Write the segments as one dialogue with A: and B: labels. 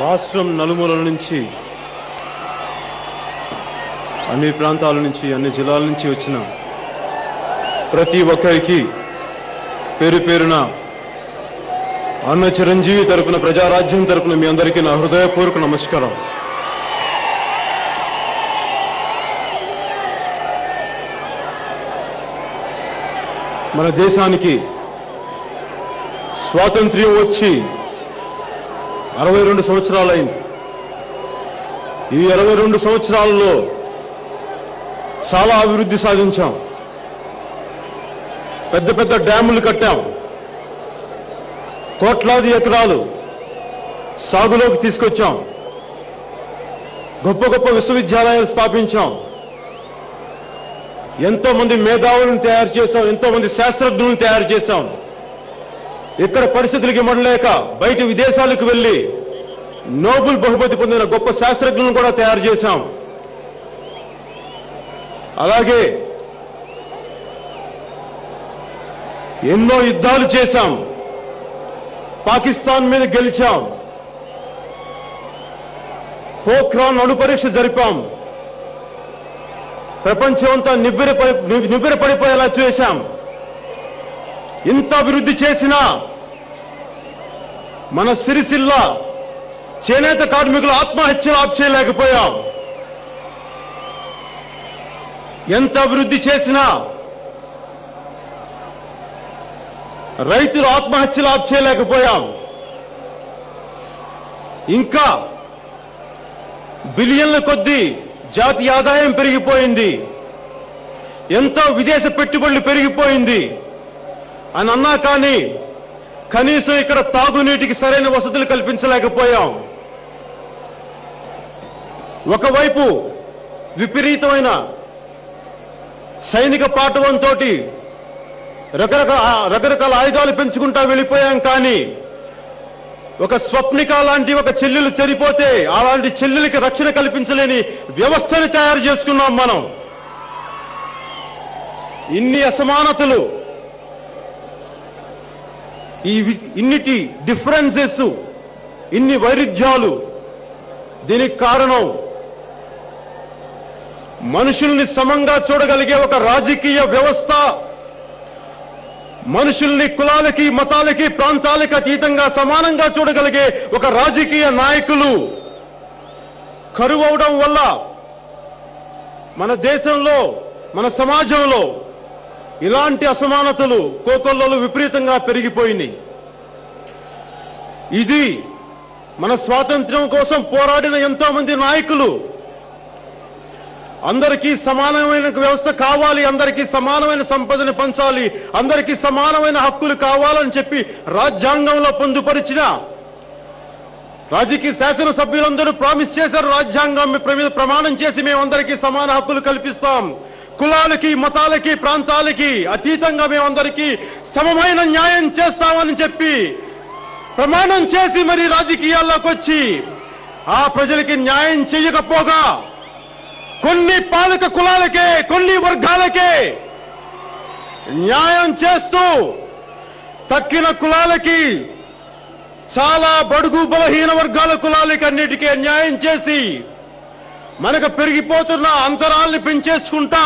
A: రాష్ట్రం నలుమూలల నుంచి అన్ని ప్రాంతాల నుంచి అన్ని జిల్లాల నుంచి వచ్చిన ప్రతి ఒక్కరికి పేరు పేరున అన్న చిరంజీవి తరపున ప్రజారాజ్యం తరపున మీ అందరికీ నా హృదయపూర్వక నమస్కారం. మన దేశానికి స్వాతంత్ర్యం వచ్చి 62 సంవత్సరాలైంది. ఈ 62 సంవత్సరాల్లో చాలా అభివృద్ధి సాధించాం. పెద్ద పెద్ద డ్యాములు కట్టాం. కోట్లాది ఎకరాలు సాగులోకి తీసుకొచ్చాం. గొప్ప గొప్ప విశ్వవిద్యాలయాలు స్థాపించాం. ఎంతో మంది మేధావులను తయారు చేశాం. ఎంతో మంది శాస్త్రజ్ఞులను తయారు చేశాం. ఇక్కడ పరిస్థితులకి మడలేక బయట విదేశాలకు వెళ్లి నోబెల్ బహుమతి పొందిన గొప్ప శాస్త్రజ్ఞులను కూడా తయారు చేశాం. అలాగే ఎన్నో యుద్ధాలు చేశాం. పాకిస్తాన్ మీద గెలిచాం. పోఖ్రాన్ అణు పరీక్ష జరిపాం. ప్రపంచమంతా నివ్వెరపడిపోయేలా చేశాం. ఇంత అభివృద్ధి చేసినా మన సిరిసిల్ల చేనేత కార్మికుల ఆత్మహత్యలు ఆప్ చేయలేకపోయాం. ఎంత అభివృద్ధి చేసినా రైతుల ఆత్మహత్యలు ఆప్ చేయలేకపోయాం. ఇంకా బిలియన్ల కొద్దీ జాతీయ ఆదాయం పెరిగిపోయింది. ఎంతో విదేశ పెట్టుబడులు పెరిగిపోయింది అని అన్నా కానీ కనీసం ఇక్కడ తాగునీటికి సరైన వసతులు కల్పించలేకపోయాం. ఒకవైపు విపరీతమైన సైనిక పాటవంతో రకరకాల ఆయుధాలు పెంచుకుంటా వెళ్ళిపోయాం. కానీ ఒక స్వప్నిక లాంటి ఒక చెల్లెలు చనిపోతే అలాంటి చెల్లెలకి రక్షణ కల్పించలేని వ్యవస్థని తయారు చేసుకున్నాం మనం. ఇన్ని అసమానతలు, ఇన్నిటి డిఫరెన్సెస్, ఇన్ని వైరుధ్యాలు, దీనికి కారణం మనుషుల్ని సమంగా చూడగలిగే ఒక రాజకీయ వ్యవస్థ, మనుషుల్ని కులాలకి మతాలకి ప్రాంతాలకి అతీతంగా సమానంగా చూడగలిగే ఒక రాజకీయ నాయకులు కరువవడం వల్ల మన దేశంలో మన సమాజంలో ఇలాంటి అసమానతలు కోకొల్లలు విపరీతంగా పెరిగిపోయినాయి. ఇది మన స్వాతంత్ర్యం కోసం పోరాడిన ఎంతో మంది నాయకులు అందరికీ సమానమైన వ్యవస్థ కావాలి, అందరికీ సమానమైన సంపదను పంచాలి, అందరికీ సమానమైన హక్కులు కావాలని చెప్పి రాజ్యాంగంలో పొందుపరిచిన రాజకీయ శాసనసభ్యులందరూ ప్రామిస్ చేశారు. రాజ్యాంగం మీద ప్రమాణం చేసి మేమందరికీ సమాన హక్కులు కల్పిస్తాం, కులాలకి మతాలకి ప్రాంతాలకి అతీతంగా మేమందరికీ సమమైన న్యాయం చేస్తామని చెప్పి ప్రమాణం చేసి మరి రాజకీయాల్లోకి వచ్చి ఆ ప్రజలకి న్యాయం చేయకపోగా కొన్ని పాలక కులాలకే కొన్ని వర్గాలకే న్యాయం చేస్తూ తక్కిన కులాలకి, చాలా బడుగు బలహీన వర్గాల కులాలకి అన్నిటికీ న్యాయం చేసి మనకు పెరిగిపోతున్న అంతరాల్ని పెంచేసుకుంటా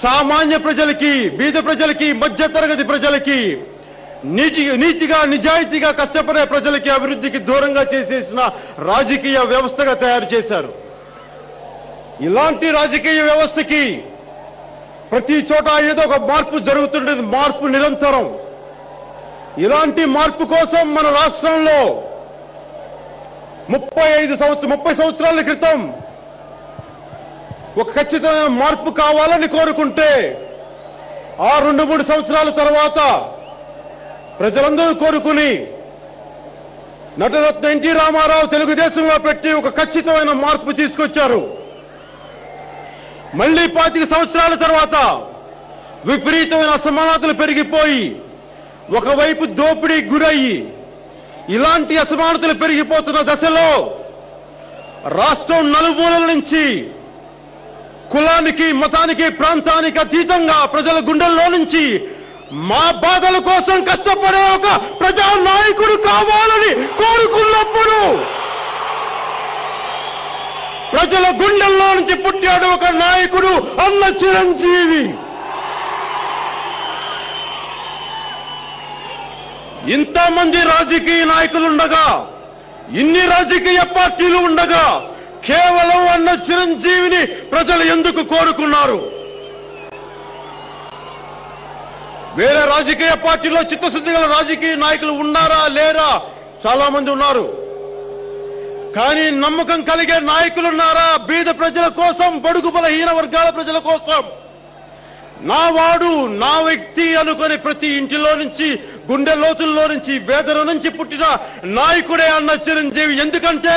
A: సామాన్య ప్రజలకి, బీద ప్రజలకి, మధ్యతరగతి ప్రజలకి, నీతిగా నిజాయితీగా కష్టపడే ప్రజలకి అభివృద్ధికి దూరంగా చేసేసిన రాజకీయ వ్యవస్థగా తయారు చేశారు. ఇలాంటి రాజకీయ వ్యవస్థకి ప్రతి చోట ఏదో ఒక మార్పు జరుగుతుండేది. మార్పు నిరంతరం. ఇలాంటి మార్పు కోసం మన రాష్ట్రంలో 30 సంవత్సరాల క్రితం ఒక ఖచ్చితమైన మార్పు కావాలని కోరుకుంటే ఆ 2-3 సంవత్సరాల తర్వాత ప్రజలందరూ కోరుకుని నటరత్న ఎన్టీ రామారావు తెలుగుదేశంలో పెట్టి ఒక ఖచ్చితమైన మార్పు తీసుకొచ్చారు. మళ్ళీ 25 సంవత్సరాల తర్వాత విపరీతమైన అసమానతలు పెరిగిపోయి ఒకవైపు దోపిడీ గురయ్యి ఇలాంటి అసమానతలు పెరిగిపోతున్న దశలో రాష్ట్రం నలుమూలల నుంచి కులానికి మతానికి ప్రాంతానికి అతీతంగా ప్రజల గుండెల్లో నుంచి మా బాధల కోసం కష్టపడే ఒక ప్రజా నాయకుడు కావాలని కోరుకున్నప్పుడు ప్రజల గుండెల్లో నుంచి పుట్టాడు ఒక నాయకుడు, అన్న చిరంజీవి. ఇంతమంది రాజకీయ నాయకులు ఉండగా, ఇన్ని రాజకీయ పార్టీలు ఉండగా, కేవలం అన్న చిరంజీవిని ప్రజలు ఎందుకు కోరుకున్నారు? వేరే రాజకీయ పార్టీలో చిత్తశుద్ధి గల రాజకీయ నాయకులు ఉన్నారా లేరా? చాలా మంది ఉన్నారు. కానీ నమ్మకం కలిగే నాయకులు ఉన్నారా? బీద ప్రజల కోసం, బడుగు బలహీన వర్గాల ప్రజల కోసం, నా వాడు నా వ్యక్తి అనుకుని ప్రతి ఇంటిలో నుంచి, గుండె లోతుల్లో నుంచి, వేదన నుంచి పుట్టిన నాయకుడే అన్న చిరంజీవి. ఎందుకంటే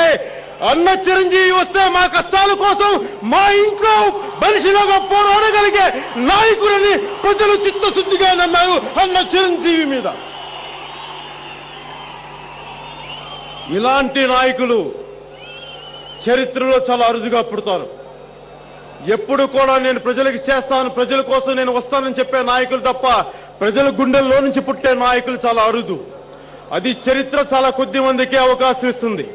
A: అన్న చిరంజీవి వస్తే మా కష్టాల కోసం మా ఇంట్లో మనిషిలాగా పోరాడగలిగే నాయకుడిని ప్రజలు చిత్తశుద్ధిగా నమ్మారు అన్న చిరంజీవి మీద. ఇలాంటి నాయకులు చరిత్రలో చాలా అరుదుగా పుడతారు. ఎప్పుడు కూడా నేను ప్రజలకు చేస్తాను, ప్రజల కోసం నేను వస్తానని చెప్పే నాయకులు తప్ప ప్రజల గుండెల్లో నుంచి పుట్టే నాయకులు చాలా అరుదు. అది చరిత్ర చాలా కొద్ది మందికే అవకాశం ఇస్తుంది.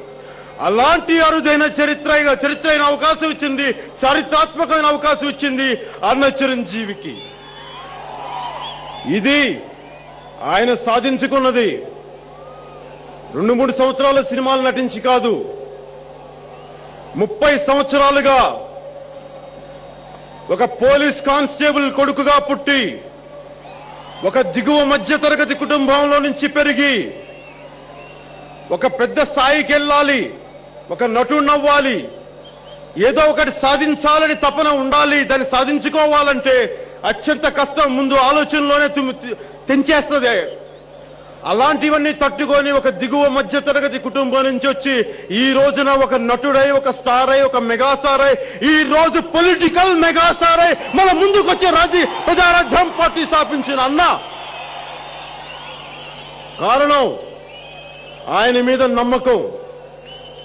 A: అలాంటి అరుదైన చరిత్ర అవకాశం ఇచ్చింది, చారిత్రాత్మకమైన అవకాశం ఇచ్చింది అన్న చిరంజీవికి. ఇది ఆయన సాధించుకున్నది 2-3 సంవత్సరాల సినిమాలు నటించి కాదు, 30 సంవత్సరాలుగా ఒక పోలీస్ కానిస్టేబుల్ కొడుకుగా పుట్టి, ఒక దిగువ మధ్య తరగతి కుటుంబంలో నుంచి పెరిగి, ఒక పెద్ద స్థాయికి వెళ్ళాలి, ఒక నటుడు అవ్వాలి, ఏదో ఒకటి సాధించాలని తపన ఉండాలి. దాన్ని సాధించుకోవాలంటే అత్యంత కష్టం, ముందు ఆలోచనలోనే తెంచేస్తుంది. అలాంటివన్నీ తట్టుకొని ఒక దిగువ మధ్య తరగతి కుటుంబం నుంచి వచ్చి ఈ రోజున ఒక నటుడై, ఒక స్టార్ అయి, ఒక మెగాస్టార్ అయి, ఈ రోజు పొలిటికల్ మెగాస్టార్ అయి మన ముందుకు వచ్చే ప్రజారాజ్యం పార్టీ స్థాపించిన అన్న. కారణం ఆయన మీద నమ్మకం,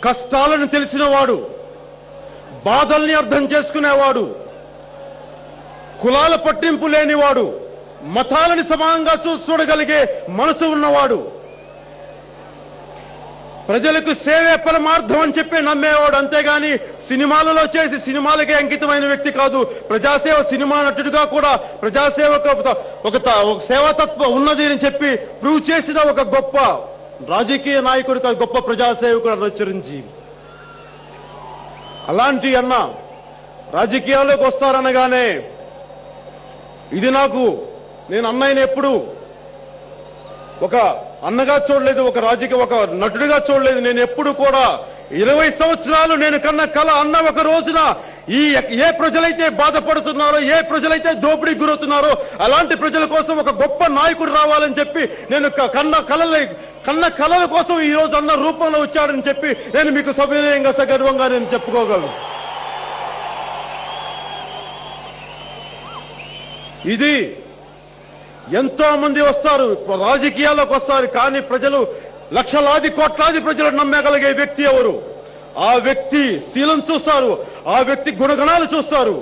A: కష్టాలను తెలిసినవాడు, బాధల్ని అర్థం చేసుకునేవాడు, కులాల పట్టింపు లేనివాడు, మతాలని సమానంగా చూడగలిగే మనసు ఉన్నవాడు, ప్రజలకు సేవే పరమార్థం అని చెప్పి నమ్మేవాడు. అంతేగాని సినిమాలలో చేసి సినిమాలకే అంకితమైన వ్యక్తి కాదు. ప్రజాసేవ, సినిమా నటుడిగా కూడా ప్రజాసేవకు ఒక సేవాతత్వం ఉన్నది అని చెప్పి ప్రూవ్ చేసిన ఒక గొప్ప రాజకీయ నాయకుడు, గొప్ప ప్రజాసేవకుడు అన్న చిరంజీవి. అలాంటి అన్న రాజకీయాల్లోకి వస్తారనగానే ఇది నేను అన్నయ్యని ఎప్పుడు ఒక అన్నగా చూడలేదు, ఒక నటుడిగా చూడలేదు. నేను ఎప్పుడు కూడా 20 సంవత్సరాలు నేను కన్న కళ అన్న ఒక రోజున ఏ ప్రజలైతే బాధపడుతున్నారో, ఏ ప్రజలైతే దోపిడీకి గురవుతున్నారో అలాంటి ప్రజల కోసం ఒక గొప్ప నాయకుడు రావాలని చెప్పి నేను కన్న కళల కోసం ఈ రోజు అన్న రూపంలో వచ్చాడని చెప్పి నేను మీకు సవినయంగా, సగర్వంగా నేను చెప్పుకోగలను. ఇది ఎంతో మంది వస్తారు, రాజకీయాల్లోకి వస్తారు, కానీ ప్రజలు లక్షలాది కోట్లాది ప్రజలు నమ్మగలిగే వ్యక్తి ఎవరు? ఆ వ్యక్తి శీలం చూస్తారు, ఆ వ్యక్తి గుణగణాలు చూస్తారు.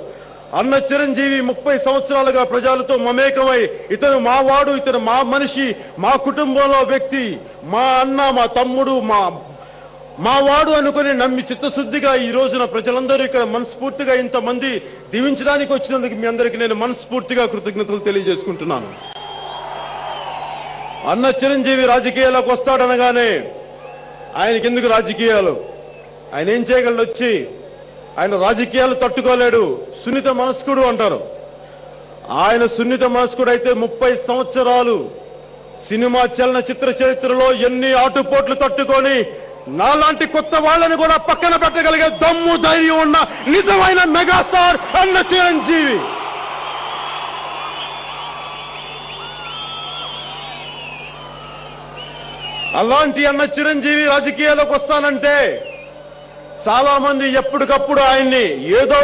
A: అన్న చిరంజీవి 30 సంవత్సరాలుగా ప్రజలతో మమేకమై, ఇతను మా వాడు, ఇతను మా మనిషి, మా కుటుంబంలో వ్యక్తి, మా అన్న, మా తమ్ముడు, మా వాడు అనుకుని నమ్మి చిత్తశుద్ధిగా ఈ రోజున ప్రజలందరూ ఇక్కడ మనస్ఫూర్తిగా ఇంతమంది దీవించడానికి వచ్చినందుకు మీ అందరికీ నేను మనస్ఫూర్తిగా కృతజ్ఞతలు తెలియజేసుకుంటున్నాను. అన్న చిరంజీవి రాజకీయాల్లోకి వస్తాడనగానే ఆయనకి ఎందుకు రాజకీయాలు? ఆయన ఏం చేయగలడు? వచ్చి ఆయన రాజకీయాలు తట్టుకోలేడు, సున్నిత మనస్కుడు అంటారు. ఆయన సున్నిత మనస్కుడు అయితే 30 సంవత్సరాలు సినిమా చలనచిత్ర చరిత్రలో ఎన్ని ఆటుపోట్లు తట్టుకొని నాలాంటి కొత్త వాళ్ళని కూడా పక్కన పెట్టగలిగే దమ్ము, ధైర్యం ఉన్న నిజమైన మెగాస్టార్ అన్న చిరంజీవి. అలాంటి అన్న చిరంజీవి రాజకీయాల్లోకి వస్తానంటే చాలా మంది ఎప్పటికప్పుడు ఆయన్ని ఏదో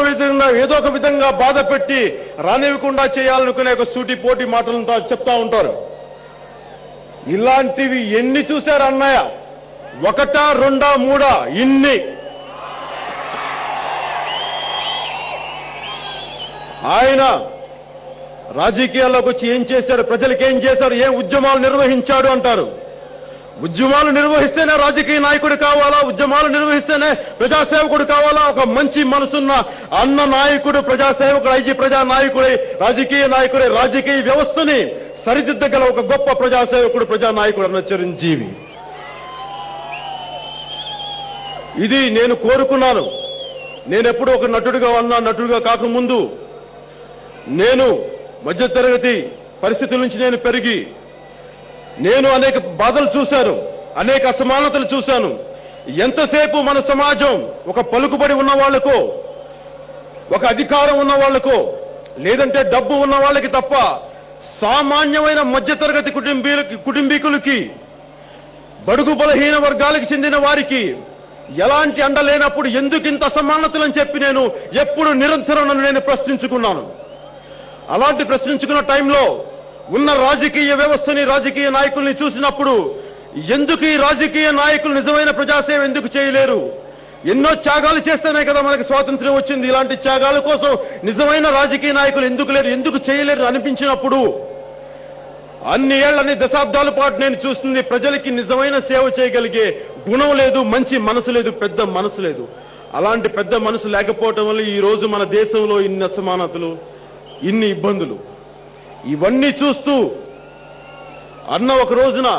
A: ఒక విధంగా బాధ పెట్టి రానివ్వకుండా చేయాలనుకునే ఒక సూటిపోటి మాటలతో చెప్తా ఉంటారు. ఇలాంటివి ఎన్ని చూశారు అన్నయ్య? 1, 2, 3 ఇన్ని. రాజకీయాల్లోకి వచ్చి ఏం చేశాడు, ప్రజలకు ఏం చేశాడు, ఏ ఉద్యమాలు నిర్వహించాడు అంటారు. ఉద్యమాలు నిర్వహిస్తేనే రాజకీయ నాయకుడు కావాలా? ఉద్యమాలు నిర్వహిస్తేనే ప్రజాసేవకుడు కావాలా? ఒక మంచి మనసున్న అన్న నాయకుడు, ప్రజాసేవకుడు, ఐజీ ప్రజా నాయకుడై, రాజకీయ నాయకుడై, రాజకీయ వ్యవస్థని సరిదిద్దగల ఒక గొప్ప ప్రజాసేవకుడు, ప్రజానాయకుడు అన్న చిరంజీవి. ఇది నేను కోరుకున్నాను. నేను ఎప్పుడు ఒక నటుడిగా ఉన్నా, నటుడిగా కాకముందు నేను మధ్యతరగతి పరిస్థితుల నుంచి నేను పెరిగి నేను అనేక బాధలు చూశాను, అనేక అసమానతలు చూశాను. ఎంతసేపు మన సమాజం ఒక పలుకుబడి ఉన్న వాళ్లకో, ఒక అధికారం ఉన్న వాళ్లకో, లేదంటే డబ్బు ఉన్న వాళ్ళకి తప్ప సామాన్యమైన మధ్యతరగతి కుటుంబీకులకి, బడుగు బలహీన వర్గాలకు చెందిన వారికి ఎలాంటి అండ లేనప్పుడు ఎందుకు ఇంత అసమానతలని చెప్పి నేను ఎప్పుడు నిరంతరం నన్ను నేను ప్రశ్నించుకున్నాను. అలాంటి ప్రశ్నించుకున్న టైంలో ఉన్న రాజకీయ వ్యవస్థని, రాజకీయ నాయకుల్ని చూసినప్పుడు ఎందుకు ఈ రాజకీయ నాయకులు నిజమైన ప్రజాసేవ ఎందుకు చేయలేరు? ఎన్నో త్యాగాలు చేస్తేనే కదా మనకి స్వాతంత్ర్యం వచ్చింది. ఇలాంటి త్యాగాల కోసం నిజమైన రాజకీయ నాయకులు ఎందుకు లేరు, ఎందుకు చేయలేరు అనిపించినప్పుడు అన్ని ఏళ్ళ, అన్ని దశాబ్దాల పాటు నేను చూస్తుంది ప్రజలకి నిజమైన సేవ చేయగలిగే గుణం లేదు, మంచి మనసు లేదు, పెద్ద మనసు లేదు. అలాంటి పెద్ద మనసు లేకపోవటం వల్ల ఈ రోజు మన దేశంలో ఇన్ని అసమానతలు, ఇన్ని ఇబ్బందులు. ఇవన్నీ చూస్తూ అన్న ఒక రోజున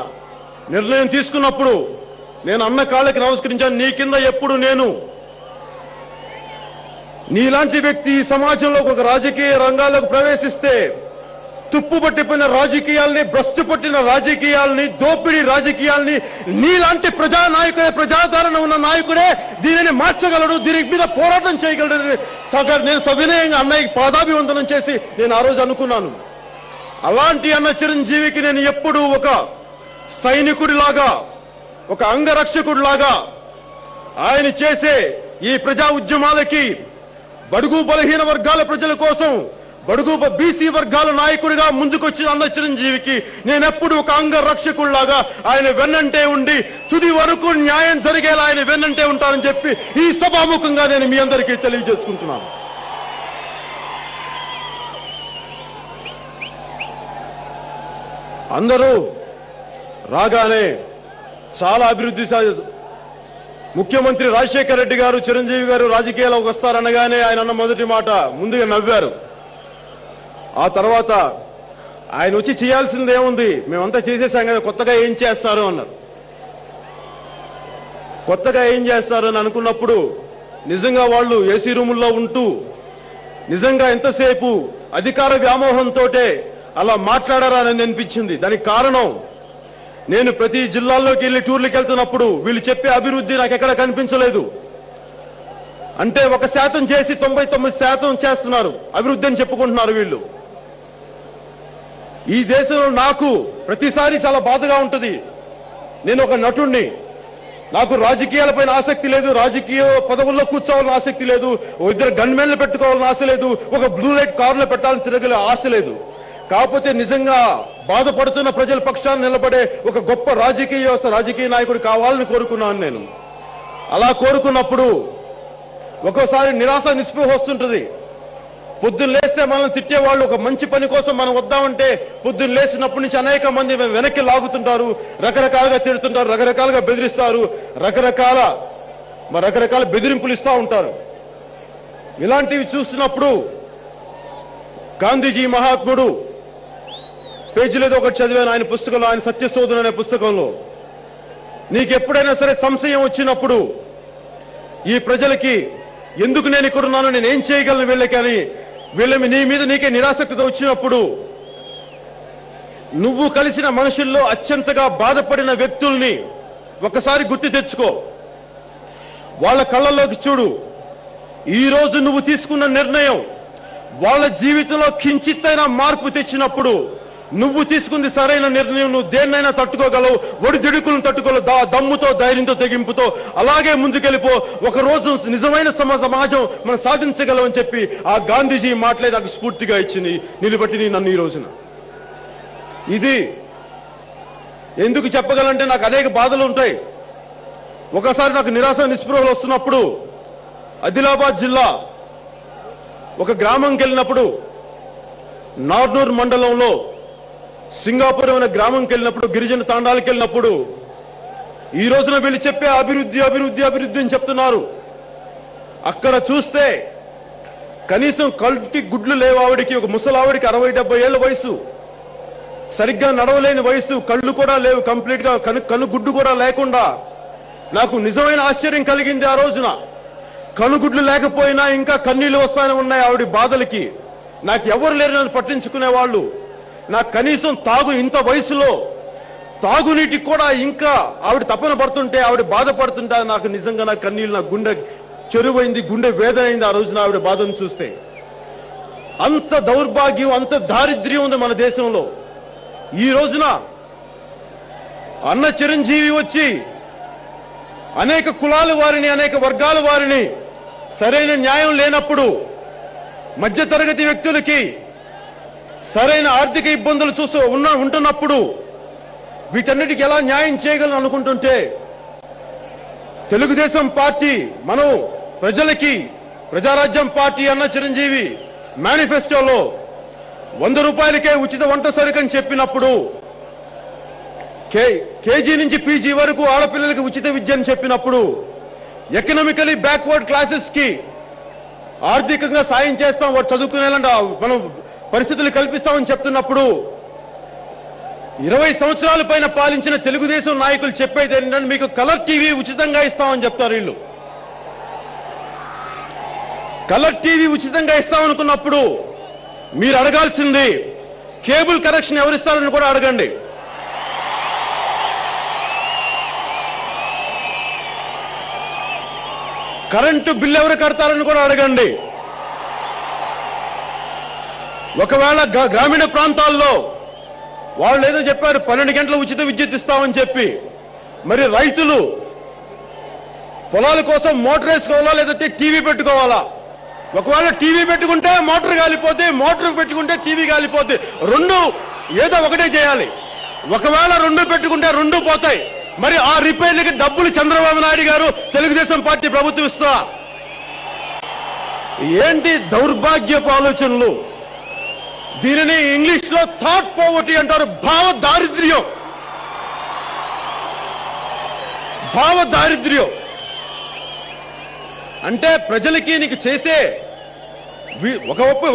A: నిర్ణయం తీసుకున్నప్పుడు నేను అన్న కాళ్ళకి నమస్కరించాను. నీ కింద ఎప్పుడు నేను నీలాంటి వ్యక్తి ఈ సమాజంలో ఒక రాజకీయ రంగాల్లోకి ప్రవేశిస్తే తుప్పు పట్టిపోయిన రాజకీయాల్ని, భ్రష్టు పట్టిన రాజకీయాల్ని, దోపిడీ రాజకీయాల్ని నీలాంటి ప్రజానాయకుడే, ప్రజాదరణ ఉన్న నాయకుడే దీనిని మార్చగలడు, దీని మీద పోరాటం చేయగలడు. నేను సవినయంగా అన్నయ్యకి పాదాభివందనం చేసి నేను ఆ రోజు అనుకున్నాను. అలాంటి అన్న చిరంజీవికి నేను ఎప్పుడూ ఒక సైనికుడిలాగా, ఒక అంగరక్షకుడిలాగా ఆయన చేసే ఈ ప్రజా ఉద్యమాలకి, బడుగు బలహీన వర్గాల ప్రజల కోసం, బడుగు బీసీ వర్గాల నాయకుడిగా ముందుకొచ్చిన అన్న చిరంజీవికి నేనెప్పుడు ఒక అంగరక్షకుడిలాగా ఆయన వెన్నంటే ఉండి తుది వరకు న్యాయం జరిగేలా ఆయన వెన్నంటే ఉంటానని చెప్పి ఈ సభాముఖంగా నేను మీ అందరికీ తెలియజేసుకుంటున్నాను. అందరూ రాగానే చాలా అభివృద్ధి ముఖ్యమంత్రి రాజశేఖర రెడ్డి గారు, చిరంజీవి గారు రాజకీయాల్లోకి వస్తారనగానే ఆయన అన్న మొదటి మాట ముందుగా నవ్వారు. ఆ తర్వాత ఆయన వచ్చి చేయాల్సింది ఏముంది, మేమంతా చేసేసాం కదా, కొత్తగా ఏం చేస్తారు అన్నారు. కొత్తగా ఏం చేస్తారు అని అనుకున్నప్పుడు నిజంగా వాళ్ళు ఏసీ రూముల్లో ఉంటూ నిజంగా ఎంతసేపు అధికార వ్యామోహంతో అలా మాట్లాడారా అని అనిపించింది. దానికి కారణం నేను ప్రతి జిల్లాల్లోకి వెళ్ళి టూర్లకు వెళ్తున్నప్పుడు వీళ్ళు చెప్పే అభివృద్ధి నాకు ఎక్కడ కనిపించలేదు. అంటే 1% చేసి 99% చేస్తున్నారు అభివృద్ధి అని చెప్పుకుంటున్నారు వీళ్ళు. ఈ దేశంలో నాకు ప్రతిసారి చాలా బాధగా ఉంటుంది. నేను ఒక నటుణ్ణి, నాకు రాజకీయాలపైన ఆసక్తి లేదు, రాజకీయ పదవుల్లో కూర్చోవాలని ఆసక్తి లేదు, ఇద్దరు గన్మెన్లు పెట్టుకోవాలని ఆశ లేదు, ఒక బ్లూ లైట్ కారులో పెట్టాలని తిరగలే ఆశ లేదు. కాకపోతే నిజంగా బాధపడుతున్న ప్రజల పక్షాన్ని నిలబడే ఒక గొప్ప రాజకీయ వ్యవస్థ, రాజకీయ నాయకుడు కావాలని కోరుకున్నాను నేను. అలా కోరుకున్నప్పుడు ఒక్కోసారి నిరాశ నిస్పృహ వస్తుంటుంది. పొద్దున్న లేస్తే మనం తిట్టేవాళ్ళు ఒక మంచి పని కోసం మనం వద్దామంటే పొద్దున్న లేచినప్పటి నుంచి అనేక మంది వెనక్కి లాగుతుంటారు, రకరకాలుగా తిడుతుంటారు, రకరకాలుగా బెదిరిస్తారు, రకరకాల బెదిరింపులు ఇస్తూ ఉంటారు. ఇలాంటివి చూస్తున్నప్పుడు గాంధీజీ మహాత్ముడు పేజీలో ఒకటి చదివాను ఆయన పుస్తకంలో, ఆయన సత్యశోధన అనే పుస్తకంలో, నీకు ఎప్పుడైనా సరే సంశయం వచ్చినప్పుడు ఈ ప్రజలకి ఎందుకు నేను ఇక్కడున్నాను, నేను ఏం చేయగలను వీళ్ళకి అని, నీ మీద నీకే నిరాసక్తత వచ్చినప్పుడు నువ్వు కలిసిన మనుషుల్లో అత్యంతగా బాధపడిన వ్యక్తుల్ని ఒకసారి గుర్తు తెచ్చుకో, వాళ్ళ కళ్ళల్లోకి చూడు. ఈ రోజు నువ్వు తీసుకున్న నిర్ణయం వాళ్ళ జీవితంలో కించిత్తైనా మార్పు తెచ్చినప్పుడు నువ్వు తీసుకుంది సరైన నిర్ణయం. నువ్వు దేన్నైనా తట్టుకోగలవు, ఒడిదుడుకులను తట్టుకోగలవు, దమ్ముతో, ధైర్యంతో, తెగింపుతో అలాగే ముందుకెళ్ళిపో. ఒక రోజు నిజమైన సమాజం మనం సాధించగలం అని చెప్పి ఆ గాంధీజీ మాటలే నాకు స్ఫూర్తిగా ఇచ్చింది, నిలబెట్టి నన్ను ఈ రోజున. ఇది ఎందుకు చెప్పగలంటే నాకు అనేక బాధలు ఉంటాయి. ఒకసారి నాకు నిరాశ నిస్పృహలు వస్తున్నప్పుడు ఆదిలాబాద్ జిల్లా ఒక గ్రామంకి వెళ్ళినప్పుడు నార్నూర్ మండలంలో సింగాపురం అనే గ్రామంకి వెళ్ళినప్పుడు, గిరిజన తాండాలకు వెళ్ళినప్పుడు ఈ రోజున వీళ్ళు చెప్పే అభివృద్ధి అభివృద్ధి అభివృద్ధి అని చెప్తున్నారు. అక్కడ చూస్తే కనీసం కల్టి గుడ్లు లేవు ఆవిడికి. ఒక ముసలావిడికి 60-70 ఏళ్ల వయసు, సరిగ్గా నడవలేని వయసు, కళ్ళు కూడా లేవు, కంప్లీట్ గా కనుగుడ్డు కూడా లేకుండా. నాకు నిజమైన ఆశ్చర్యం కలిగింది ఆ రోజున. కనుగుడ్లు లేకపోయినా ఇంకా కన్నీళ్లు వస్తానే ఉన్నాయి ఆవిడ బాధలకి. నాకు ఎవరు లేరు నన్ను పట్టించుకునే వాళ్ళు. నాకు కనీసం ఇంత వయసులో తాగునీటికి కూడా ఇంకా ఆవిడ తపన పడుతుంటే, ఆవిడ బాధపడుతుంటే నాకు నిజంగా నా కన్నీళ్ళు, నా గుండె చెరువైంది, గుండె వేదన అయింది ఆ రోజున ఆవిడ బాధను చూస్తే. అంత దౌర్భాగ్యం, అంత దారిద్ర్యం ఉంది మన దేశంలో. ఈ రోజున అన్న చిరంజీవి వచ్చి అనేక కులాల వారిని, అనేక వర్గాల వారిని సరైన న్యాయం లేనప్పుడు, మధ్యతరగతి వ్యక్తులకి సరైన ఆర్థిక ఇబ్బందులు ఉంటున్నప్పుడు వీటన్నిటికి ఎలా న్యాయం చేయగలను అనుకుంటుంటే, తెలుగుదేశం పార్టీ మనం ప్రజలకి ప్రజారాజ్యం పార్టీ అన్న చిరంజీవి మేనిఫెస్టోలో 100 రూపాయలకే ఉచిత వంట సరుకు అని చెప్పినప్పుడు, కేజీ నుంచి పీజీ వరకు ఆడపిల్లలకి ఉచిత విద్య అని చెప్పినప్పుడు, ఎకనామికలీ బ్యాక్వర్డ్ క్లాసెస్ కి ఆర్థికంగా సాయం చేస్తాం, వాడు చదువుకునేలా మనం పరిస్థితులు కల్పిస్తామని చెప్తున్నప్పుడు, 20 సంవత్సరాల పైన పాలించిన తెలుగుదేశం నాయకులు చెప్పేది ఏంటంటే మీకు కలర్ టీవీ ఉచితంగా ఇస్తామని చెప్తారు వీళ్ళు. కలర్ టీవీ ఉచితంగా ఇస్తామనుకున్నప్పుడు మీరు అడగాల్సింది కేబుల్ కనెక్షన్ ఎవరిస్తారని కూడా అడగండి. కరెంటు బిల్లు ఎవరు కడతారని కూడా అడగండి. ఒకవేళ గ్రామీణ ప్రాంతాల్లో వాళ్ళు ఏదో చెప్పారు 12 గంటల ఉచిత విద్యుత్ ఇస్తామని చెప్పి, మరి రైతులు పొలాల కోసం మోటార్ వేసుకోవాలా లేదంటే టీవీ పెట్టుకోవాలా? ఒకవేళ టీవీ పెట్టుకుంటే మోటార్ కాలిపోతే, మోటార్ పెట్టుకుంటే టీవీ కాలిపోతే, రెండు ఏదో ఒకటే చేయాలి. ఒకవేళ రెండు పెట్టుకుంటే రెండు పోతాయి. మరి ఆ రిపేర్లకి డబ్బులు చంద్రబాబు నాయుడు గారు తెలుగుదేశం పార్టీ ప్రభుత్వం ఇస్తా? ఏంటి దౌర్భాగ్యపు ఆలోచనలు? దీనిని ఇంగ్లీష్ లో థాట్ పోవర్టీ అంటారు. భావ దారిద్ర్యం. భావ దారిద్ర్యం అంటే ప్రజలకి నీకు చేసే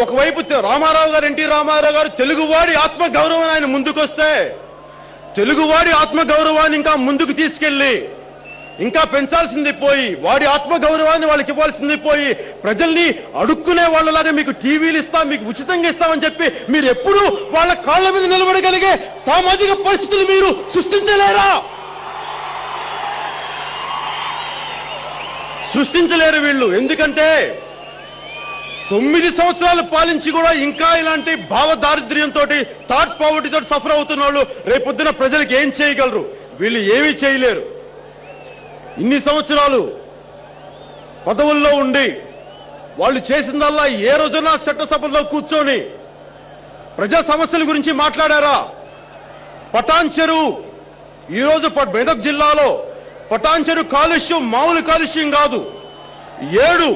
A: ఒకవైపు రామారావు గారు, ఎన్టీ రామారావు గారు తెలుగువాడి ఆత్మ గౌరవాన్ని ఆయన ముందుకొస్తే, తెలుగువాడి ఆత్మ గౌరవాన్ని ఇంకా ముందుకు తీసుకెళ్లి ఇంకా పెంచాల్సింది పోయి, వాడి ఆత్మ గౌరవాన్ని వాళ్ళకి ఇవ్వాల్సింది పోయి, ప్రజల్ని అడుక్కునే వాళ్ళలాగా మీకు టీవీలు ఇస్తాం, మీకు ఉచితంగా ఇస్తామని చెప్పి మీరు ఎప్పుడు వాళ్ళ కాళ్ళ మీద నిలబడగలిగే సామాజిక పరిస్థితులు మీరు సృష్టించలేరా? సృష్టించలేరు వీళ్ళు. ఎందుకంటే 9 సంవత్సరాలు పాలించి కూడా ఇంకా ఇలాంటి భావ దారిద్ర్యంతో, థాట్ పావర్టీతో సఫర్ అవుతున్న వాళ్ళు రేపొద్దున ప్రజలకు ఏం చేయగలరు? వీళ్ళు ఏమీ చేయలేరు. ఇన్ని సంవత్సరాలు పదవుల్లో ఉండి వాళ్ళు చేసిందల్లా ఏ రోజున చట్టసభలో కూర్చొని ప్రజా సమస్యల గురించి మాట్లాడారా? పటాన్ చెరువు, ఈరోజు మెదక్ జిల్లాలో పటాన్ చెరువు కాలుష్యం మామూలు కాలుష్యం కాదు. 7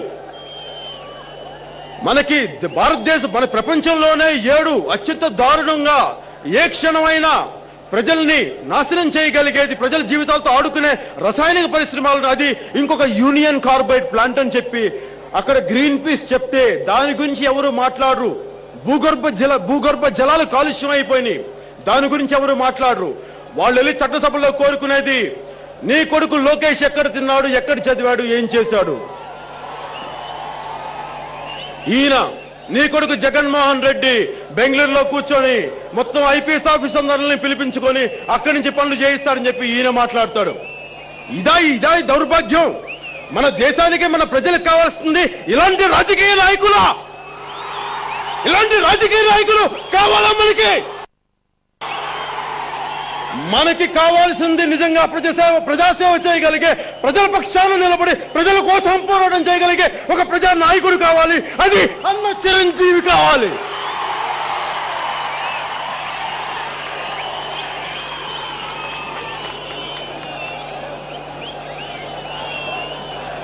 A: మనకి మన ప్రపంచంలోనే 7 అత్యంత దారుణంగా ఏ క్షణమైనా ప్రజల్ని నాశనం చేయగలిగేది, ప్రజల జీవితాలతో ఆడుకునే రసాయనిక పరిశ్రమలు, అది ఇంకొక యూనియన్ కార్బైడ్ ప్లాంట్ అని చెప్పి అక్కడ గ్రీన్ పీస్ చెప్తే దాని గురించి ఎవరు మాట్లాడరు. భూగర్భ జలాలు కాలుష్యం అయిపోయినాయి, దాని గురించి ఎవరు మాట్లాడరు. వాళ్ళు వెళ్ళి చట్టసభలో కోరుకునేది నీ కొడుకు లోకేష్ ఎక్కడ తిన్నాడు, ఎక్కడ చదివాడు, ఏం చేశాడు. ఈయన నీ కొడుకు జగన్మోహన్ రెడ్డి బెంగళూరులో కూర్చొని మొత్తం ఐపీఎస్ ఆఫీసర్లని పిలిపించుకొని అక్కడి నుంచి పనులు చేయిస్తాడని చెప్పి ఈయన మాట్లాడతాడు. ఇదా దౌర్భాగ్యం. మన దేశానికి, మన ప్రజలకు కావాల్సింది ఇలాంటి రాజకీయ నాయకులా? ఇలాంటి రాజకీయ నాయకులు కావాలా మనకి? మనకి కావాల్సింది నిజంగా ప్రజాసేవ చేయగలిగే, ప్రజల పక్షాన నిలబడి ప్రజల కోసం పోరాటం చేయగలిగే ఒక ప్రజా నాయకుడు కావాలి. అది అన్న చిరంజీవి కావాలి.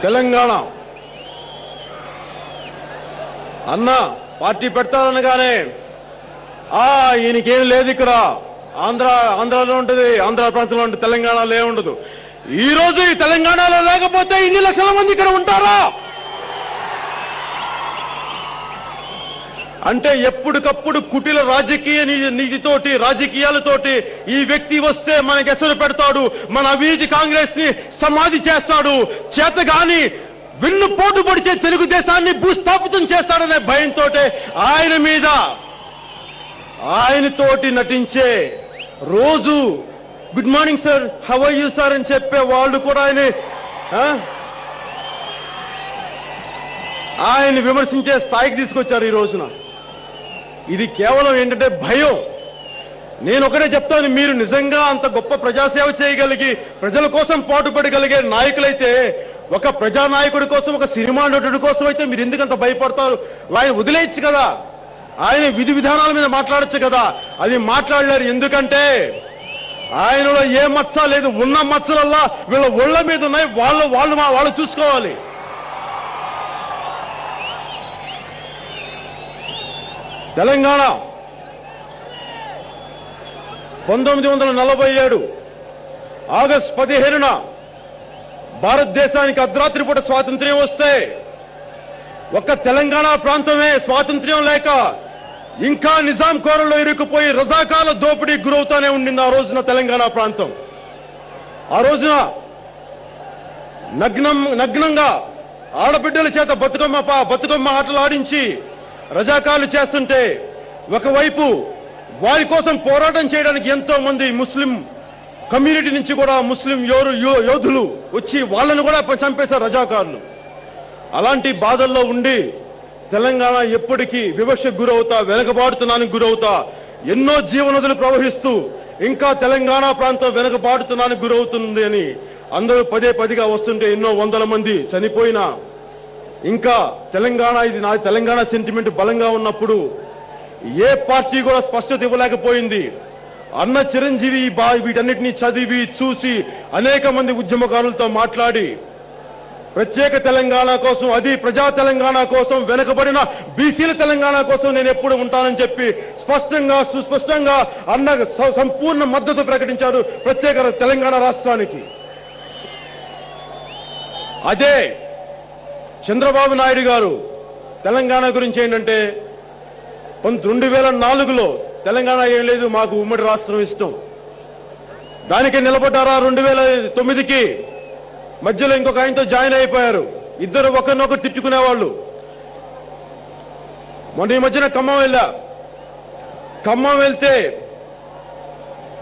A: తెలంగాణ అన్న పార్టీ పెడతారనగానే ఈయనకేం లేదు ఇక్కడ. ఆంధ్రాలో ఉంటుంది, ఆంధ్ర ప్రాంతంలో ఉంటుంది, తెలంగాణలో ఏముండదు. ఈ రోజు ఈ తెలంగాణలో లేకపోతే ఇన్ని లక్షల మంది ఇక్కడ ఉంటారా? అంటే ఎప్పటికప్పుడు కుటిల రాజకీయ నీతితోటి, రాజకీయాలతోటి ఈ వ్యక్తి వస్తే మనకి ఎసరు పెడతాడు, మన అవినీతి కాంగ్రెస్ ని సమాధి చేస్తాడు, చేతగాని వెన్నుపోటు పొడిచే తెలుగుదేశాన్ని భూస్థాపితం చేస్తాడనే భయంతో ఆయన మీద, ఆయనతోటి నటించే, రోజు good morning sir, how are you sir అని చెప్పే వాళ్ళు కూడా ఆయన విమర్శించే స్థాయికి తీసుకొచ్చారు ఈ రోజున. ఇది కేవలం ఏంటంటే భయం. నేను ఒకటే చెప్తాను, మీరు నిజంగా అంత గొప్ప ప్రజాసేవ చేయగలిగి ప్రజల కోసం పాటుపడగలిగే నాయకులైతే, ఒక ప్రజానాయకుడి కోసం, ఒక సినిమా నటుడి కోసం అయితే మీరు ఎందుకంత భయపడతారు? ఆయన వదిలేయచ్చు కదా, ఆయన విధి విధానాల మీద మాట్లాడచ్చు కదా. అది మాట్లాడలేరు. ఎందుకంటే ఆయనలో ఏ మచ్చ లేదు. ఉన్న మచ్చలల్లా వీళ్ళ ఒళ్ళ మీద ఉన్నాయి. వాళ్ళు చూసుకోవాలి. తెలంగాణ 1947 ఆగస్టు 15న భారతదేశానికి అర్ధరాత్రి పూట స్వాతంత్ర్యం వస్తే, ఒక్క తెలంగాణ ప్రాంతమే స్వాతంత్ర్యం లేక ఇంకా నిజాం కోరలో ఇరుక్కుపోయి రజాకాల దోపిడీ గురవుతానే ఉండింది ఆ రోజున తెలంగాణ ప్రాంతం. ఆ రోజున నగ్నంగా ఆడబిడ్డల చేత బతుకమ్మ ఆటలు ఆడించి రజాకాలు చేస్తుంటే, ఒకవైపు వారి కోసం పోరాటం చేయడానికి ఎంతో మంది ముస్లిం కమ్యూనిటీ నుంచి కూడా ముస్లిం యోధులు వచ్చి వాళ్ళను కూడా చంపేశారు రజాకారులు. అలాంటి బాధల్లో ఉండి తెలంగాణ ఎప్పటికీ వివక్షకు గురవుతా, వెనకబాటుతనానికి గురవుతా, ఎన్నో జీవనదులు ప్రవహిస్తూ ఇంకా తెలంగాణ ప్రాంతం వెనకబాటుతనానికి గురవుతుంది అని అందరూ పదేగా వస్తుంటే, ఎన్నో వందల మంది చనిపోయినా ఇంకా ఇది నా తెలంగాణ సెంటిమెంట్ బలంగా ఉన్నప్పుడు ఏ పార్టీ కూడా స్పష్టత ఇవ్వలేకపోయింది. అన్న చిరంజీవి వీటన్నిటినీ చదివి చూసి అనేక మంది ఉద్యమకారులతో మాట్లాడి ప్రత్యేక తెలంగాణ కోసం, అది ప్రజా తెలంగాణ కోసం, వెనుకబడిన బీసీల తెలంగాణ కోసం నేను ఎప్పుడు ఉంటానని చెప్పి సుస్పష్టంగా అన్న సంపూర్ణ మద్దతు ప్రకటించారు ప్రత్యేక తెలంగాణ రాష్ట్రానికి. అదే చంద్రబాబు నాయుడు గారు తెలంగాణ గురించి ఏంటంటే, 2004లో తెలంగాణ ఏం లేదు, మాకు ఉమ్మడి రాష్ట్రం ఇష్టం, దానికి నిలబడ్డారా. 2009కి మధ్యలో ఇంకొక ఆయనతో జాయిన్ అయిపోయారు. ఇద్దరు ఒకరినొకరు తిట్టుకునేవాళ్ళు. మొన్న ఈ మధ్యన ఖమ్మం వెళ్తే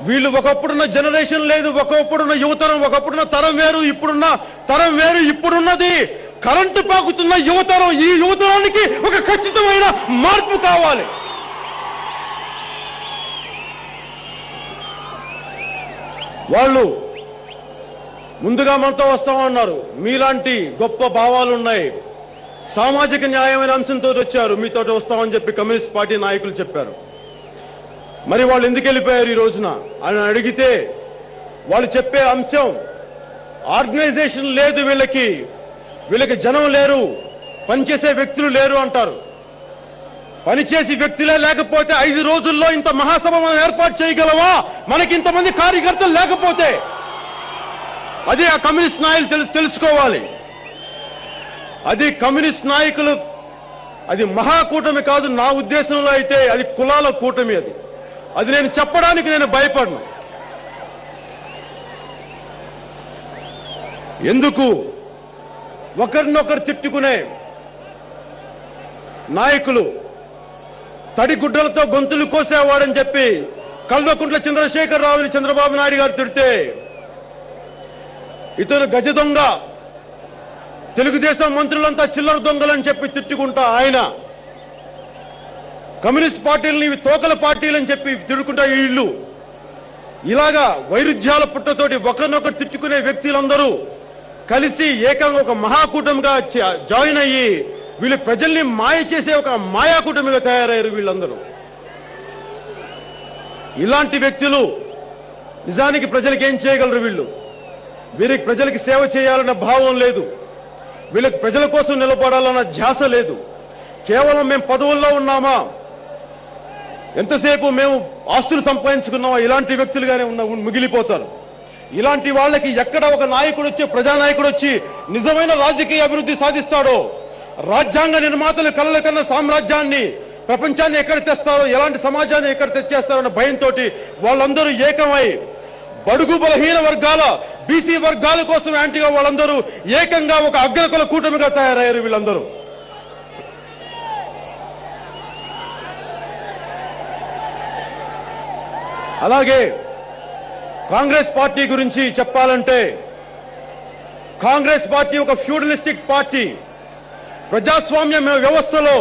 A: వీళ్ళు ఒకప్పుడున్న జనరేషన్ లేదు, ఒకప్పుడున్న యువతరం, ఒకప్పుడున్న తరం వేరు, ఇప్పుడున్న తరం వేరు. ఇప్పుడున్నది కరెంటు పాకుతున్న యువతరం. ఈ యువతరానికి ఒక ఖచ్చితమైన మార్పు కావాలి. వాళ్ళు ముందుగా మనతో వస్తామన్నారు. మీలాంటి గొప్ప భావాలు ఉన్నాయి, సామాజిక న్యాయమైన అంశంతో వచ్చారు, మీతో వస్తామని చెప్పి కమ్యూనిస్ట్ పార్టీ నాయకులు చెప్పారు. మరి వాళ్ళు ఎందుకు వెళ్ళిపోయారు ఈ రోజున అని అడిగితే, వాళ్ళు చెప్పే అంశం ఆర్గనైజేషన్ లేదు, వీళ్ళకి జనం లేరు, పనిచేసే వ్యక్తులు లేరు అంటారు. పనిచేసి వ్యక్తులే లేకపోతే 5 రోజుల్లో ఇంత మహాసభ మనం ఏర్పాటు చేయగలవా? మనకి ఇంతమంది కార్యకర్తలు లేకపోతే. అది ఆ కమ్యూనిస్ట్ నాయకులు తెలుసుకోవాలి. అది కమ్యూనిస్ట్ నాయకులు, అది మహాకూటమి కాదు. నా ఉద్దేశంలో అయితే అది కులాల కూటమి. అది నేను చెప్పడానికి నేను భయపడను. ఎందుకు? ఒకరినొకరు తిట్టుకునే నాయకులు, తడిగుడ్డలతో గొంతులు కోసేవాడని చెప్పి కల్వకుంట్ల చంద్రశేఖరరావుని చంద్రబాబు నాయుడు గారు తిడితే, ఇతను గజ దొంగ, తెలుగుదేశం మంత్రులంతా చిల్లర దొంగలని చెప్పి తిట్టుకుంటా ఆయన, కమ్యూనిస్ట్ పార్టీలని ఇవి తోకల పార్టీలని చెప్పి తిట్టుకుంటా వీళ్ళు. ఇలాగా వైరుధ్యాల పుట్టతోటి ఒకరినొకరు తిట్టుకునే వ్యక్తులందరూ కలిసి ఏకంగా ఒక మహాకూటమిగా జాయిన్ అయ్యి వీళ్ళు ప్రజల్ని మాయ చేసే ఒక మాయాకూటమిగా తయారయ్యారు వీళ్ళందరూ. ఇలాంటి వ్యక్తులు నిజానికి ప్రజలకు ఏం చేయగలరు? వీరికి ప్రజలకి సేవ చేయాలన్న భావం లేదు, వీళ్ళకి ప్రజల కోసం నిలబడాలన్న ధ్యాస లేదు. కేవలం మేము పదవుల్లో ఉన్నామా, ఎంతసేపు మేము ఆస్తులు సంపాదించుకున్నామో ఇలాంటి వ్యక్తులుగానే మిగిలిపోతారు. ఇలాంటి వాళ్ళకి ఎక్కడ ఒక నాయకుడు వచ్చి, ప్రజానాయకుడు వచ్చి నిజమైన రాజకీయ అభివృద్ధి సాధిస్తాడో, రాజ్యాంగ నిర్మాతలు కలలు కన్న సామ్రాజ్యాన్ని, ప్రపంచాన్ని ఎక్కడ తెస్తారో, ఎలాంటి సమాజాన్ని ఎక్కడ తెచ్చేస్తారో అన్న భయంతో వాళ్ళందరూ ఏకమై బడుగు బలహీన వర్గాల, బీసీ వర్గాల కోసం యాంటీగా వాళ్ళందరూ ఏకంగా ఒక అగ్రకుల కూటమిగా తయారయ్యారు వీళ్ళందరూ. అలాగే కాంగ్రెస్ పార్టీ గురించి చెప్పాలంటే, కాంగ్రెస్ పార్టీ ఒక ఫ్యూడలిస్టిక్ పార్టీ. ప్రజాస్వామ్య వ్యవస్థలో,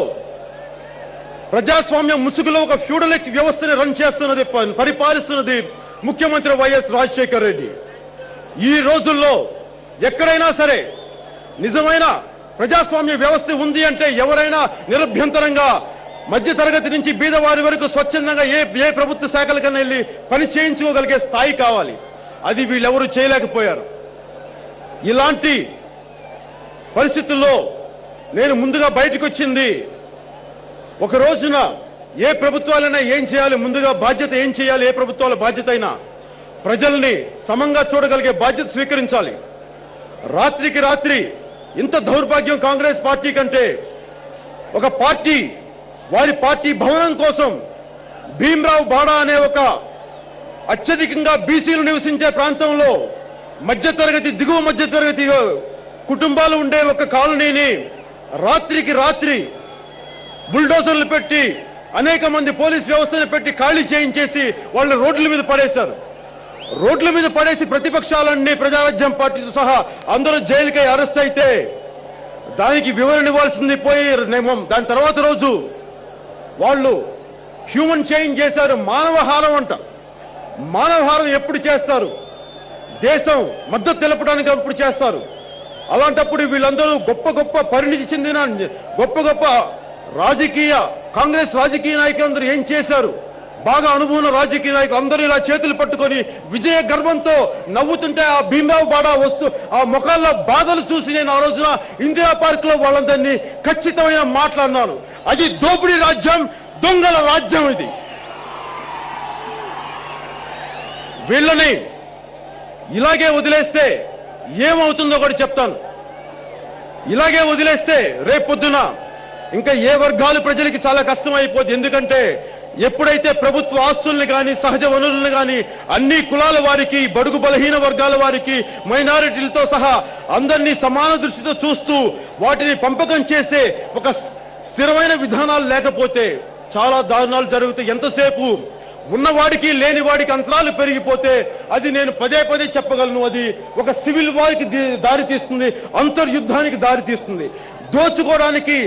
A: ప్రజాస్వామ్య ముసుగులో ఒక ఫ్యూడలిస్టిక్ వ్యవస్థని రన్ చేస్తున్నది, పరిపాలిస్తున్నది ముఖ్యమంత్రి వైఎస్ రాజశేఖర రెడ్డి. ఈ రోజుల్లో ఎక్కడైనా సరే నిజమైన ప్రజాస్వామ్య వ్యవస్థ ఉంది అంటే ఎవరైనా నిరభ్యంతరంగా మధ్య తరగతి నుంచి బీదవారి వరకు స్వచ్ఛందంగా ఏ ప్రభుత్వ శాఖల కన్నా వెళ్ళి పని చేయించుకోగలిగే స్థాయి కావాలి. అది వీళ్ళెవరూ చేయలేకపోయారు. ఇలాంటి పరిస్థితుల్లో నేను ముందుగా బయటకు వచ్చింది, ఒక రోజున ఏ ప్రభుత్వాలైనా ఏం చేయాలి, ముందుగా బాధ్యత ఏం చేయాలి, ఏ ప్రభుత్వాల బాధ్యత అయినా ప్రజల్ని సమంగా చూడగలిగే బాధ్యత స్వీకరించాలి. రాత్రికి రాత్రి ఇంత దౌర్భాగ్యం కాంగ్రెస్ పార్టీ కంటే, ఒక పార్టీ వారి పార్టీ భవనం కోసం భీమ్రావ్ బాడా అనే ఒక అత్యధికంగా బీసీలు నివసించే ప్రాంతంలో మధ్యతరగతి, దిగువ మధ్యతరగతి కుటుంబాలు ఉండే ఒక కాలనీని రాత్రికి రాత్రి బుల్డోజర్లు పెట్టి, అనేక మంది పోలీస్ వ్యవస్థను పెట్టి ఖాళీ చేయించేసి వాళ్ళు రోడ్ల మీద పడేశారు. రోడ్ల మీద పడేసి ప్రతిపక్షాలన్నీ, ప్రజారాజ్యం పార్టీతో సహా అందరూ జైలుకై అరెస్ట్ అయితే దానికి వివరణ ఇవ్వాల్సింది పోయి, దాని తర్వాత రోజు వాళ్ళు హ్యూమన్ చేంజ్ చేశారు. మానవహారం అంట. మానవహారం ఎప్పుడు చేస్తారు? దేశం మద్దతు తెలపడానికి ఎప్పుడు చేస్తారు? అలాంటప్పుడు వీళ్ళందరూ గొప్ప గొప్ప పరిణితి చెందిన గొప్ప గొప్ప కాంగ్రెస్ రాజకీయ నాయకులందరూ ఏం చేశారు? బాగా అనుభవం రాజకీయ నాయకులు అందరూ ఇలా చేతులు పట్టుకొని విజయ గర్వంతో నవ్వుతుంటే ఆ భీమ్రావ్ బాడా ఆ ముఖాల్లో బాధలు చూసి నేను ఆ రోజున ఇందిరా పార్క్ లో వాళ్ళందరినీ ఖచ్చితమైన మాట్లాడినాను. అది దోపిడీ రాజ్యం, దొంగల రాజ్యం. ఇది వీళ్ళని ఇలాగే వదిలేస్తే ఏమవుతుందో కూడా చెప్తాను. ఇలాగే వదిలేస్తే రేపొద్దున ఇంకా ఏ వర్గాలు ప్రజలకి చాలా కష్టం అయిపోతుంది. ఎందుకంటే ఎప్పుడైతే ప్రభుత్వ ఆస్తుల్ని కానీ, సహజ వనరులను కానీ అన్ని కులాల వారికి, బడుగు బలహీన వర్గాల వారికి, మైనారిటీలతో సహా అందరినీ సమాన దృష్టితో చూస్తూ వాటిని పంపకం చేసే ఒక స్థిరమైన విధానాలు లేకపోతే చాలా దారుణాలు జరుగుతాయి. ఎంతసేపు ఉన్నవాడికి లేనివాడికి అంతరాలు పెరిగిపోతే అది నేను పదే పదే చెప్పగలను, అది ఒక సివిల్ వార్కి దారి తీస్తుంది, అంతర్యుద్ధానికి దారి తీస్తుంది. దోచుకోవడానికి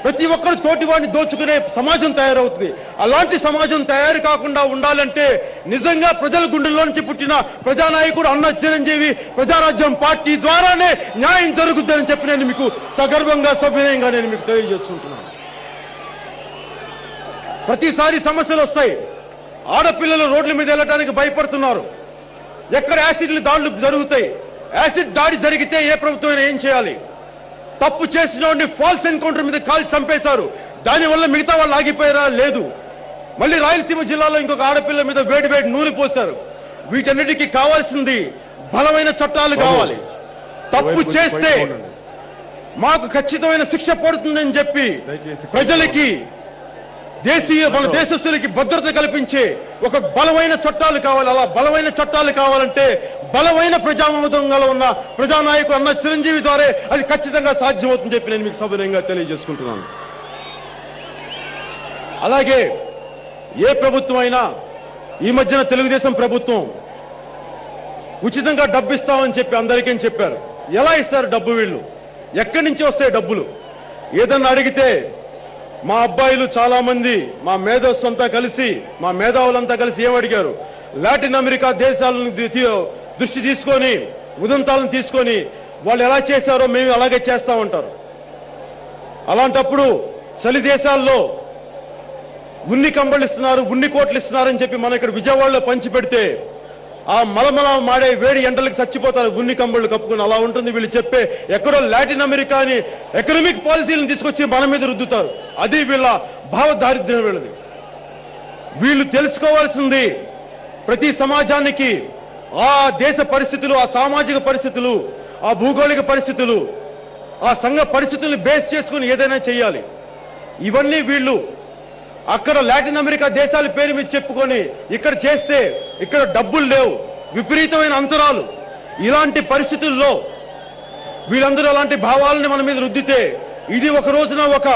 A: ప్రతి ఒక్కరు తోటి వాడిని దోచుకునే సమాజం తయారవుతుంది. అలాంటి సమాజం తయారు కాకుండా ఉండాలంటే నిజంగా ప్రజల గుండెల్లో నుంచి పుట్టిన ప్రజానాయకుడు అన్న చిరంజీవి ప్రజారాజ్యం పార్టీ ద్వారానే న్యాయం జరుగుతుందని చెప్పి నేను మీకు సగర్వంగా, సవినయంగా నేను మీకు తెలియజేసుకుంటున్నాను. ప్రతిసారి సమస్యలు వస్తాయి. ఆడపిల్లలు రోడ్ల మీద వెళ్ళడానికి భయపడుతున్నారు. ఎక్కడ యాసిడ్లు దాడులు జరుగుతాయి. యాసిడ్ దాడి జరిగితే ఏ ప్రభుత్వం ఏం చేయాలి? తప్పు చేసిన వాడిని ఫాల్స్ ఎన్కౌంటర్ మీద కాల్చి చంపేశారు. దానివల్ల మిగతా వాళ్ళు ఆగిపోయారా? లేదు. మళ్ళీ రాయలసీమ జిల్లాలో ఇంకొక ఆడపిల్ల మీద వేడి వేడి నూనె పోశారు. వీటన్నిటికీ కావాల్సింది బలమైన చట్టాలు కావాలి. తప్పు చేస్తే మాకు ఖచ్చితమైన శిక్ష పడుతుందని చెప్పి ప్రజలకి, మన దేశస్తులకి భద్రత కల్పించే ఒక బలమైన చట్టాలు కావాలి. అలా బలమైన చట్టాలు కావాలంటే బలమైన ప్రజామతంగా ఉన్న ప్రజానాయకుడు అన్న చిరంజీవి ద్వారా అది ఖచ్చితంగా సాధ్యమవుతుందని చెప్పి నేను మీకు సవినయంగా తెలియజేసుకుంటున్నాను. అలాగే ఏ ప్రభుత్వం అయినా, ఈ మధ్యన తెలుగుదేశం ప్రభుత్వం ఉచితంగా డబ్బు ఇస్తామని చెప్పి అందరికీ చెప్పారు. ఎలా ఇస్తారు డబ్బు? వీళ్ళు ఎక్కడి నుంచి వస్తాయి డబ్బులు? ఏదన్నా అడిగితే మా అబ్బాయిలు చాలా మంది, మా మేధస్సులంతా కలిసి, మా మేధావులంతా కలిసి ఏమడిగారు? లాటిన్ అమెరికా దేశాలను దృష్టి తీసుకొని, ఉదంతాలను తీసుకొని వాళ్ళు ఎలా చేశారో మేము అలాగే చేస్తామంటారు. అలాంటప్పుడు చలి దేశాల్లో ఉన్ని కంబళ్ళు ఇస్తున్నారు, ఉన్ని కోట్లు ఇస్తున్నారని చెప్పి మనం ఇక్కడ విజయవాడలో పంచి పెడితే ఆ మలమల మాడే వేడి ఎండలకు చచ్చిపోతారు ఉన్ని కంబళ్ళు కప్పుకుని. అలా ఉంటుంది వీళ్ళు చెప్పే ఎక్కడో లాటిన్ అమెరికాని ఎకనామిక్ పాలసీలను తీసుకొచ్చి మన మీద రుద్దుతారు. అది వీళ్ళ భావ దారిద్ర్యం వీళ్ళది. వీళ్ళు తెలుసుకోవాల్సింది ప్రతి సమాజానికి ఆ దేశ పరిస్థితులు, ఆ సామాజిక పరిస్థితులు, ఆ భూగోళిక పరిస్థితులు, ఆ సంఘ పరిస్థితుల్ని బేస్ చేసుకుని ఏదైనా చేయాలి. ఇవన్నీ వీళ్ళు అక్కడ లాటిన్ అమెరికా దేశాల పేరు మీద చెప్పుకొని ఇక్కడ చేస్తే ఇక్కడ డబ్బులు లేవు, విపరీతమైన అంతరాలు. ఇలాంటి పరిస్థితుల్లో వీళ్ళందరూ అలాంటి భావాలని మన మీద రుద్దితే ఇది ఒక రోజున ఒక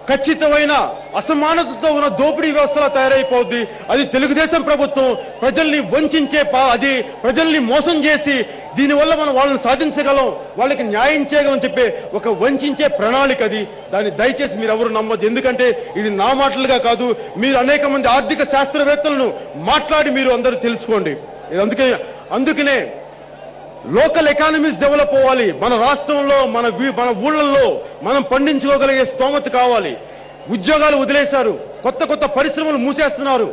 A: ఖచ్చితమైన అసమానతతో ఉన్న దోపిడీ వ్యవస్థలా తయారైపోద్ది. అది తెలుగుదేశం ప్రభుత్వం ప్రజల్ని వంచే అది ప్రజల్ని మోసం చేసి దీనివల్ల మనం వాళ్ళని సాధించగలం, వాళ్ళకి న్యాయం చేయగలం చెప్పే ఒక వంచే ప్రణాళిక అది. దాన్ని దయచేసి మీరు ఎవరు నమ్మొద్దు. ఎందుకంటే ఇది నా మాటలుగా కాదు, మీరు అనేక మంది ఆర్థిక శాస్త్రవేత్తలను మాట్లాడి మీరు అందరూ తెలుసుకోండి. అందుకనే లోకల్ ఎకానమీస్ డెవలప్ అవ్వాలి. మన రాష్ట్రంలో మన ఊళ్ళల్లో మనం పండించుకోగలిగే స్తోమత కావాలి. ఉద్యోగాలు వదిలేశారు, కొత్త కొత్త పరిశ్రమలు మూసేస్తున్నారు.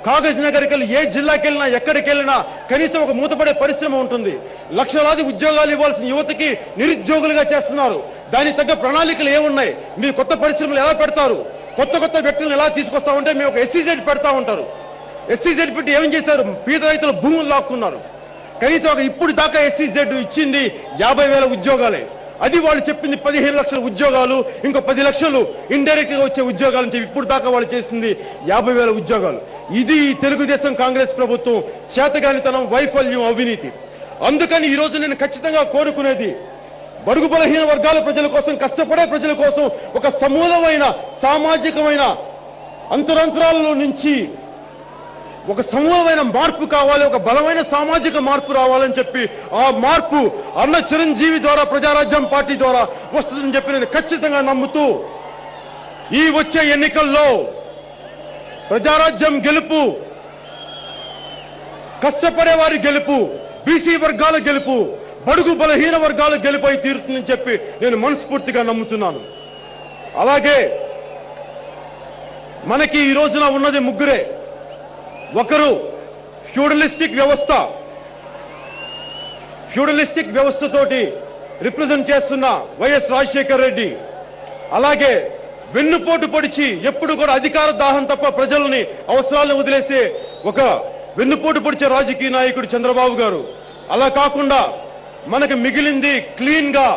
A: కాగజ్ నగర్కి వెళ్ళి ఏ జిల్లాకి వెళ్ళినా ఎక్కడికి వెళ్ళినా కనీసం ఒక మూతపడే పరిశ్రమ ఉంటుంది. లక్షలాది ఉద్యోగాలు ఇవ్వాల్సిన యువతకి నిరుద్యోగులుగా చేస్తున్నారు. దానికి తగ్గ ప్రణాళికలు ఏమున్నాయి? మీరు కొత్త పరిశ్రమలు ఎలా పెడతారు? కొత్త కొత్త వ్యక్తులను ఎలా తీసుకొస్తామంటే మేము ఒక SEZ పెడతా ఉంటారు. SEZ పెట్టి ఏం చేశారు? పేద రైతుల భూములు లాక్కున్నారు. కనీసం ఒక ఇప్పుడు దాకా SEZ ఇచ్చింది 50,000 ఉద్యోగాలే. అది వాళ్ళు చెప్పింది 15 లక్షల ఉద్యోగాలు, ఇంకో 10 లక్షలు ఇండైరెక్ట్ గా వచ్చే ఉద్యోగాలు అని చెప్పి ఇప్పుడు దాకా వాళ్ళు చేసింది 50,000 ఉద్యోగాలు. ఇది తెలుగుదేశం కాంగ్రెస్ ప్రభుత్వం చేతగానితనం, వైఫల్యం, అవినీతి. అందుకని ఈ రోజు నేను ఖచ్చితంగా కోరుకునేది బడుగు బలహీన వర్గాల ప్రజల కోసం, కష్టపడే ప్రజల కోసం ఒక సమూలమైన సామాజికమైన అంతరంతరాలలో నుంచి ఒక సమూలమైన మార్పు కావాలి, ఒక బలమైన సామాజిక మార్పు రావాలని చెప్పి ఆ మార్పు అన్న చిరంజీవి ద్వారా, ప్రజారాజ్యం పార్టీ ద్వారా వస్తుందని చెప్పి నేను ఖచ్చితంగా నమ్ముతూ ఈ వచ్చే ఎన్నికల్లో ప్రజారాజ్యం గెలుపు, కష్టపడే వారి గెలుపు, బీసీ వర్గాల గెలుపు, బడుగు బలహీన వర్గాల గెలుపు అయి తీరుతుందని చెప్పి నేను మనస్ఫూర్తిగా నమ్ముతున్నాను. అలాగే మనకి ఈ రోజున ఉన్నది ముగ్గురే. ఒకరు ఫ్యూడలిస్టిక్ వ్యవస్థతోటి రిప్రజెంట్ చేస్తున్న వైఎస్ రాజశేఖర రెడ్డి, అలాగే వెన్నుపోటు పొడిచి ఎప్పుడు కూడా అధికార దాహం తప్ప ప్రజలని అవసరాలను వదిలేసే ఒక వెన్నుపోటు పొడిచే రాజకీయ నాయకుడు చంద్రబాబు గారు. అలా కాకుండా మనకు మిగిలింది క్లీన్ గా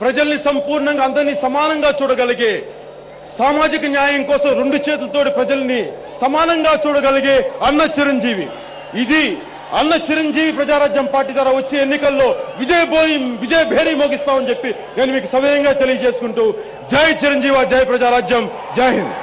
A: ప్రజల్ని సంపూర్ణంగా అందరినీ సమానంగా చూడగలిగే, సామాజిక న్యాయం కోసం 2 చేతులతోటి ప్రజల్ని సమానంగా చూడగలిగే అన్న చిరంజీవి. ఇది అన్న చిరంజీవి ప్రజారాజ్యం పార్టీ ద్వారా వచ్చే ఎన్నికల్లో విజయ భేరీ మోగిస్తామని చెప్పి నేను మీకు సవినయంగా తెలియజేసుకుంటూ జై చిరంజీవి, జై ప్రజారాజ్యం, జై హింద్.